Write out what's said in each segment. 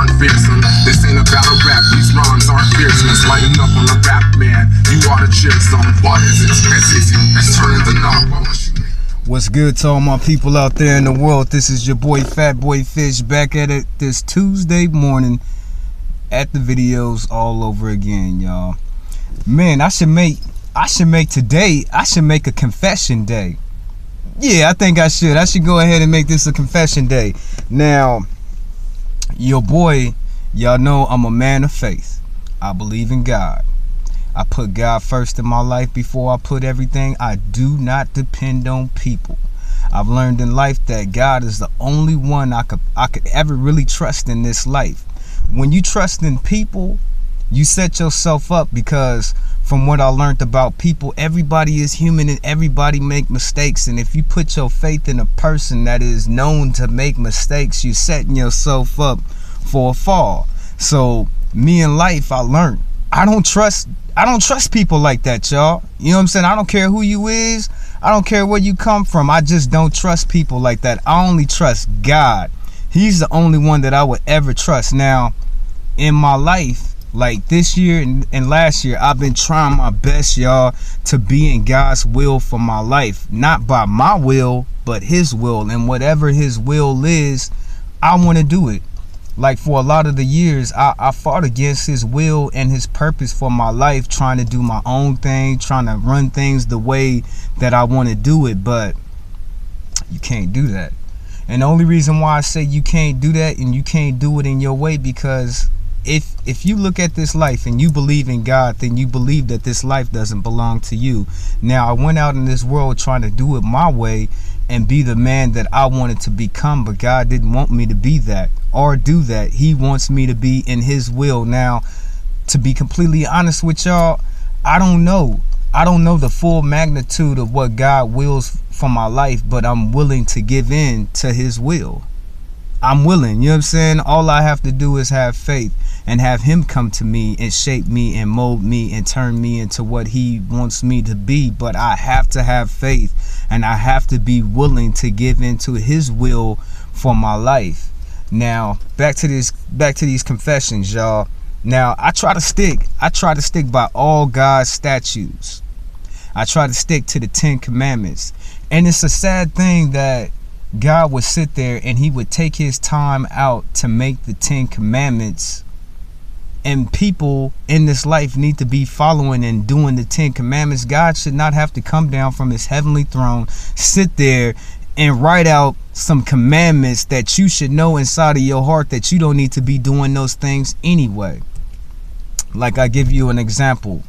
run fearsome. This ain't about a rap, these rhymes aren't fierceness. Lighten up on the rap, man, you are the chip zone. What is it? It's easy, it's turning the knob. What's good to all my people out there in the world? This is your boy Fat Boy Fish back at it this Tuesday morning at the videos all over again, y'all. Man, I should make a confession day. Yeah, I think I should go ahead and make this a confession day. Now, your boy, y'all know I'm a man of faith. I believe in God. I put God first in my life before I put everything. I do not depend on people. I've learned in life that God is the only one I could ever really trust in this life. When you trust in people, you set yourself up, because from what I learned about people, everybody is human and everybody make mistakes. And if you put your faith in a person that is known to make mistakes, you're setting yourself up for a fall. So me in life, I learned I don't trust people like that, y'all. You know what I'm saying? I don't care who you is. I don't care where you come from. I just don't trust people like that. I only trust God. He's the only one that I would ever trust. Now, in my life, like this year and last year, I've been trying my best, y'all, to be in God's will for my life. Not by my will, but His will. And whatever His will is, I want to do it. Like for a lot of the years, I fought against His will and His purpose for my life, trying to do my own thing, trying to run things the way that I want to do it. But you can't do that. And the only reason why I say you can't do that and you can't do it in your way, because if you look at this life and you believe in God, then you believe that this life doesn't belong to you. Now, I went out in this world trying to do it my way and be the man that I wanted to become, but God didn't want me to be that or do that. He wants me to be in His will. Now, to be completely honest with y'all, I don't know the full magnitude of what God wills for my life, but I'm willing to give in to His will. I'm willing, you know what I'm saying? All I have to do is have faith and have Him come to me and shape me and mold me and turn me into what He wants me to be. But I have to have faith and I have to be willing to give into His will for my life. Now, back to these confessions, y'all. Now, I try to stick by all God's statutes. I try to stick to the 10 commandments. And it's a sad thing that God would sit there and He would take His time out to make the 10 commandments, and people in this life need to be following and doing the 10 commandments. God should not have to come down from His heavenly throne, sit there and write out some commandments that you should know inside of your heart that you don't need to be doing those things anyway. Like, I give you an example.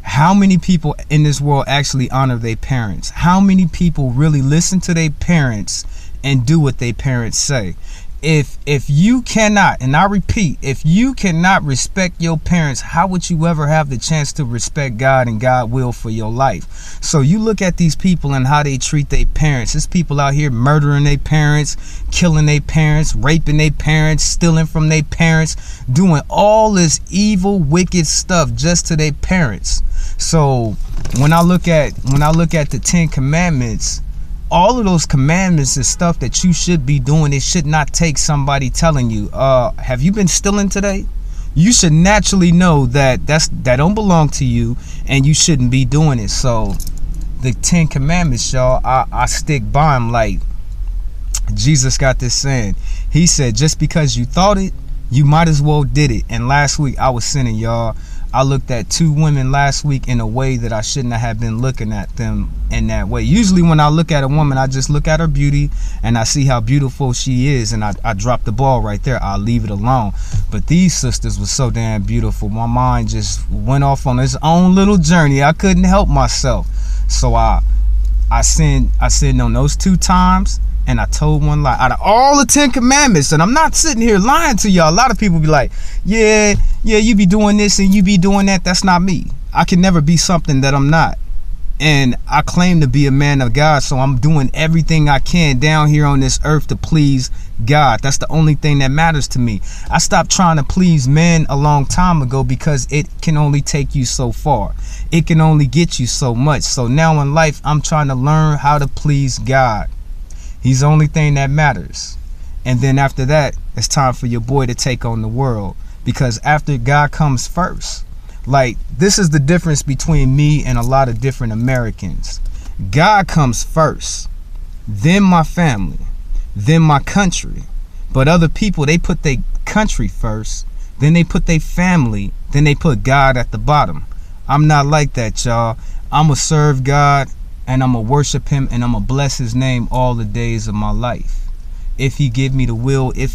How many people in this world actually honor their parents? How many people really listen to their parents and do what their parents say? If you cannot, and I repeat, if you cannot respect your parents, how would you ever have the chance to respect God and God's will for your life? So you look at these people and how they treat their parents. There's people out here murdering their parents, killing their parents, raping their parents, stealing from their parents, doing all this evil, wicked stuff just to their parents. So when I look at the 10 commandments, all of those commandments is stuff that you should be doing. It should not take somebody telling you, have you been stealing today? You should naturally know that that don't belong to you and you shouldn't be doing it. So the 10 commandments, y'all, I stick by them. Like Jesus got this saying. He said, just because you thought it, you might as well did it. And last week I was sinning, y'all. I looked at 2 women last week in a way that I shouldn't have been looking at them in that way. Usually when I look at a woman, I just look at her beauty and I see how beautiful she is, and I drop the ball right there. I'll leave it alone. But these sisters were so damn beautiful. My mind just went off on its own little journey. I couldn't help myself. So I sinned on those 2 times. And I told one lie out of all the 10 commandments. And I'm not sitting here lying to y'all. A lot of people be like, yeah, you be doing this and you be doing that. That's not me. I can never be something that I'm not. And I claim to be a man of God, so I'm doing everything I can down here on this earth to please God. That's the only thing that matters to me. I stopped trying to please men a long time ago because it can only take you so far. It can only get you so much. So now in life, I'm trying to learn how to please God. He's the only thing that matters. And then after that, it's time for your boy to take on the world. Because after God comes first, like, this is the difference between me and a lot of different Americans. God comes first, then my family, then my country. But other people, they put their country first, then they put their family, then they put God at the bottom. I'm not like that, y'all. I'ma serve God, and I'ma worship him, and I'ma bless his name all the days of my life. If he give me the will, if